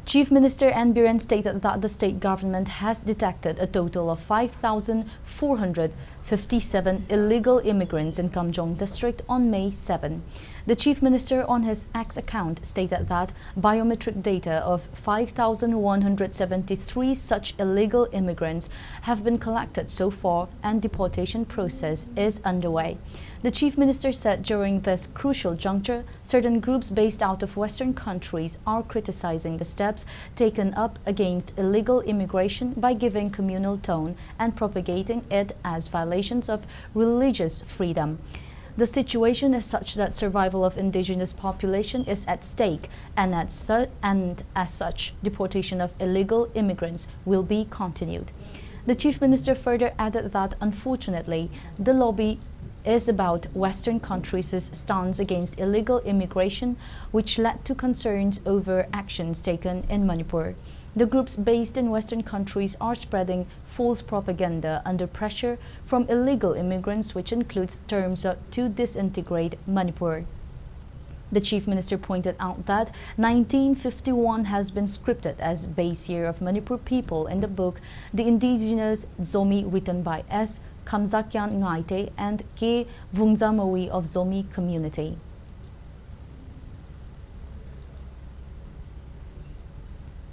Chief Minister Biren stated that the state government has detected a total of 5,457 illegal immigrants in Kamjong district on May 7. The Chief Minister on his X account stated that biometric data of 5,173 such illegal immigrants have been collected so far and deportation process is underway. The Chief Minister said during this crucial juncture, certain groups based out of Western countries are criticizing the steps taken up against illegal immigration by giving communal tone and propagating it as violations of religious freedom. The situation is such that survival of indigenous population is at stake, and as such, deportation of illegal immigrants will be continued. The Chief Minister further added that, unfortunately, the lobby is about Western countries' stance against illegal immigration, which led to concerns over actions taken in Manipur. The groups based in Western countries are spreading false propaganda under pressure from illegal immigrants, which includes terms to disintegrate Manipur. The Chief Minister pointed out that 1951 has been scripted as base year of Manipur people in the book The Indigenous Zomi, written by S. Kamjong and K. Vungzamawi of Zomi community.